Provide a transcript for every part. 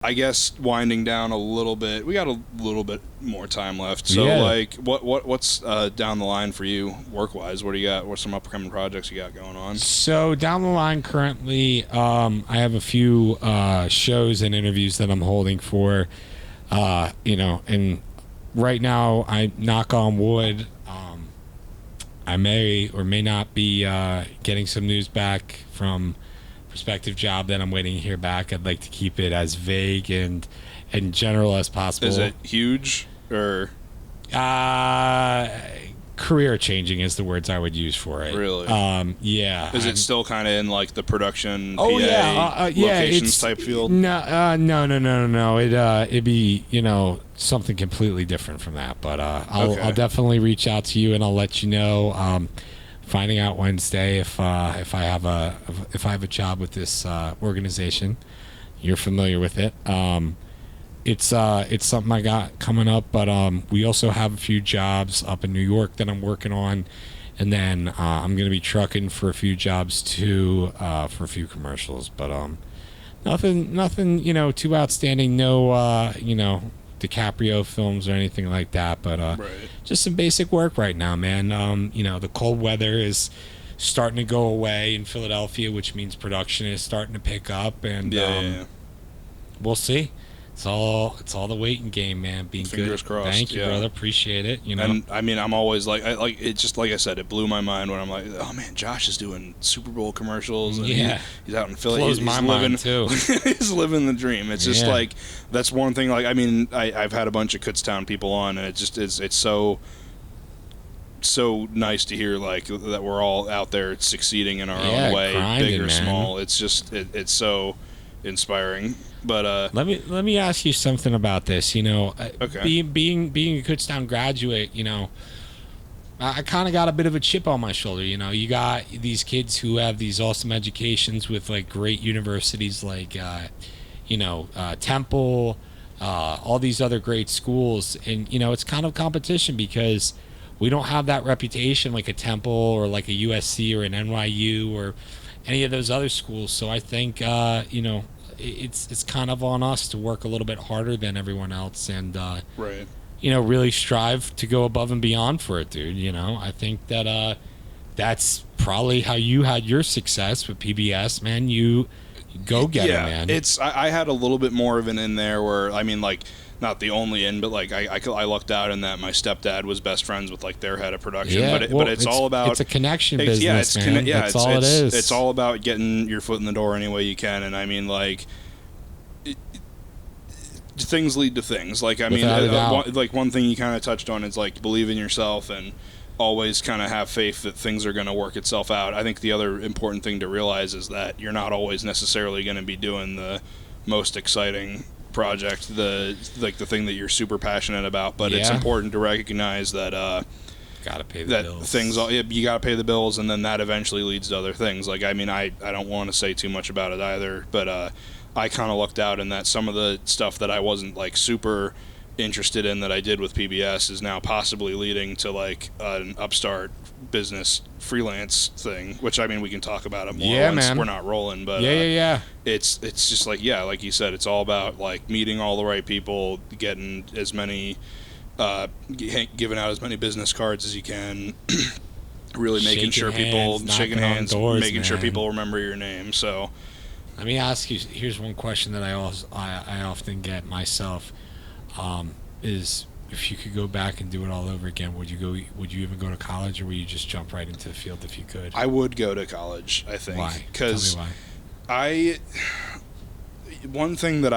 I guess winding down a little bit, we got a little bit more time left. So, Yeah. like, what's down the line for you work-wise? What do you got? What's some upcoming projects you got going on? So down the line currently, I have a few shows and interviews that I'm holding for, and right now, I knock on wood, I may or may not be getting some news back from prospective job that I'm waiting to hear back. I'd like to keep it as vague and general as possible. Is it huge or career changing is the words I would use for it. Really? Yeah. Is it still kind of in like the production PA locations type field? No. It'd be something completely different from that. But I'll definitely reach out to you and I'll let you know. Finding out Wednesday if I have a job with this organization. You're familiar with it. It's something I got coming up, but we also have a few jobs up in New York that I'm working on, and then I'm gonna be trucking for a few jobs too, for a few commercials. But nothing too outstanding. No DiCaprio films or anything like that, but just some basic work right now, man. The cold weather is starting to go away in Philadelphia, which means production is starting to pick up, and we'll see. It's all the waiting game, man. Being Fingers good. crossed. Thank you, brother. Appreciate it. And I mean, I'm always like I said, it blew my mind when I'm like, oh man, Josh is doing Super Bowl commercials. And he's out in Philly. Blows my mind too. He's living the dream. It's just like that's one thing. Like I mean, I've had a bunch of Kutztown people on, and it's so nice to hear like that we're all out there succeeding in our own way, grinding, big or man. small. It's just it's so inspiring. But let me ask you something about this. Being a Kutztown graduate, I kind of got a bit of a chip on my shoulder. You got these kids who have these awesome educations with like great universities like Temple, all these other great schools, and it's kind of competition because we don't have that reputation like a Temple or like a USC or an NYU or any of those other schools. So I think it's kind of on us to work a little bit harder than everyone else and really strive to go above and beyond for it, dude. I think that that's probably how you had your success with PBS, man. You go get it, man. I had a little bit more of an in there where I mean like not the only in, but like I lucked out in that my stepdad was best friends with like their head of production. But it's all about it's a connection business, man. That's all it is. It's all about getting your foot in the door any way you can, and I mean like things lead to things. Like I mean, like one thing you kind of touched on is like believe in yourself and always kind of have faith that things are going to work itself out. I think the other important thing to realize is that you're not always necessarily going to be doing the most exciting project, the thing that you're super passionate about, but it's important to recognize that gotta pay the bills. You gotta pay the bills, and then that eventually leads to other things. Like I mean, I don't want to say too much about it either, but I kind of lucked out in that some of the stuff that I wasn't like super interested in that I did with PBS is now possibly leading to like an upstart business freelance thing, which I mean we can talk about it more once man. We're not rolling, but it's just like like you said, it's all about like meeting all the right people, getting as many giving out as many business cards as you can, really making sure people shaking hands, making sure people remember your name. So let me ask you, here's one question that I often get myself, is if you could go back and do it all over again, would you even go to college, or would you just jump right into the field if you could? I would go to college, I think. Why? Because Tell me why. One thing that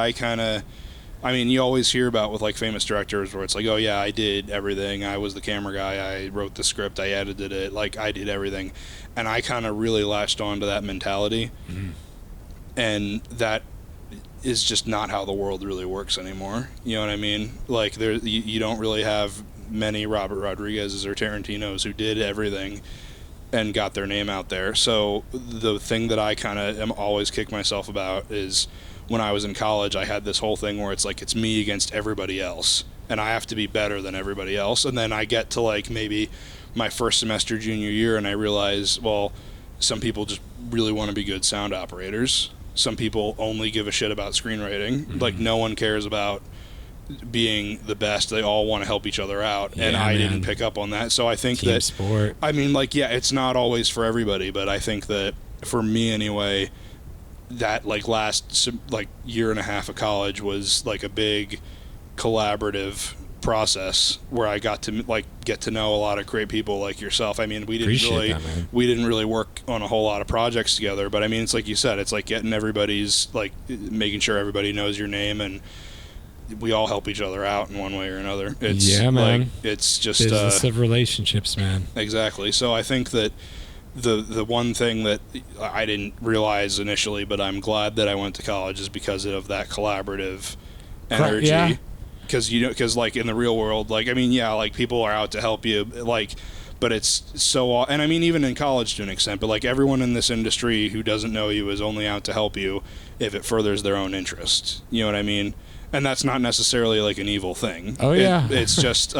I mean, you always hear about with like famous directors where it's like, oh yeah, I did everything. I was the camera guy. I wrote the script. I edited it. Like I did everything. And I kind of really latched on to that mentality. Mm-hmm. And that is just not how the world really works anymore. You know what I mean? Like you don't really have many Robert Rodriguez's or Tarantino's who did everything and got their name out there. So the thing that I kind of am always kick myself about is when I was in college, I had this whole thing where it's like it's me against everybody else, and I have to be better than everybody else. And then I get to like maybe my first semester junior year, and I realize, well, some people just really want to be good sound operators. some people only give a shit about screenwriting. Mm-hmm. Like, no one cares about being the best. They all want to help each other out, and I didn't pick up on that. So I think Team that sport. I mean, like, yeah, it's not always for everybody, but I think that for me anyway, that like last like year and a half of college was like a big collaborative process where I got to like get to know a lot of great people like yourself. I mean, we didn't really work on a whole lot of projects together, but I mean, it's like you said, it's like getting everybody's, like, making sure everybody knows your name, and we all help each other out in one way or another. It's man. Like, it's just business of relationships, man. Exactly. So I think that the one thing that I didn't realize initially, but I'm glad that I went to college, is because of that collaborative energy. Yeah. Because like in the real world, like, I mean, yeah, like people are out to help you, like, but it's so, and I mean, even in college to an extent, but like everyone in this industry who doesn't know you is only out to help you if it furthers their own interest. You know what I mean? And that's not necessarily like an evil thing. Oh yeah, it's just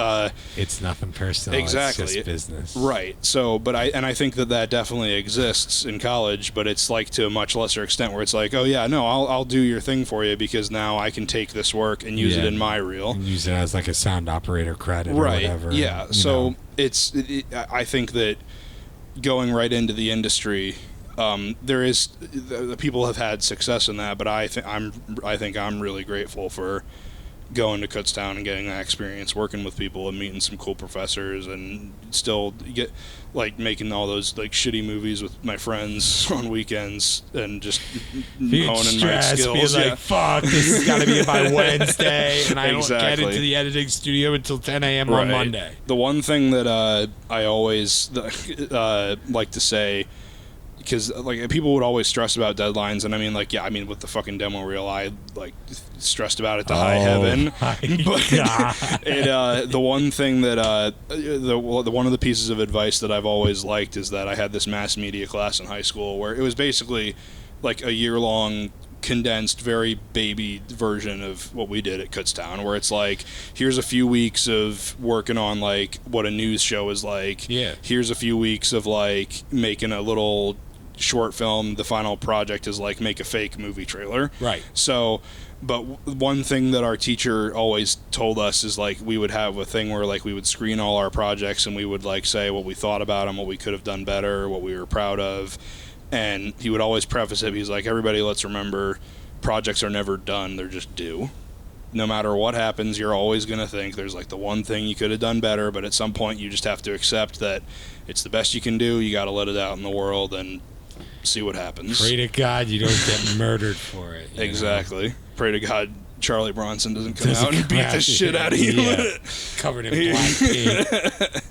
it's nothing personal. Exactly, it's just business. Right. So, but I think that definitely exists in college, but it's like to a much lesser extent, where it's like, oh yeah, no, I'll do your thing for you because now I can take this work and use it in my reel, and use it as like a sound operator credit, right? Or whatever. Yeah. So I think that going right into the industry. There is the people have had success in that, but I think I'm really grateful for going to Kutztown and getting that experience, working with people and meeting some cool professors, and still get like making all those like shitty movies with my friends on weekends and just honing my skills. Being like, fuck, this has got to be by Wednesday, and I don't get into the editing studio until 10 a.m. on Monday. The one thing that I always like to say, because like people would always stress about deadlines, and I mean, like, yeah, I mean, with the fucking demo reel, I like stressed about it to high heaven. But the one thing that one of the pieces of advice that I've always liked is that I had this mass media class in high school where it was basically like a year-long condensed, very baby version of what we did at Kutztown, where it's like, here's a few weeks of working on like what a news show is like. Yeah. Here's a few weeks of like making a little short film. The final project is like make a fake movie trailer. Right. So, but one thing that our teacher always told us is like we would have a thing where like we would screen all our projects and we would like say what we thought about them, what we could have done better, what we were proud of. And he would always preface it. He's like, everybody, let's remember, projects are never done. They're just due. No matter what happens, you're always going to think there's like the one thing you could have done better, but at some point you just have to accept that it's the best you can do. You got to let it out in the world and see what happens. Pray to God you don't get murdered for it. Exactly. Know? Pray to God Charlie Bronson doesn't come out and beat the shit out of you. Yeah. Covered in black paint.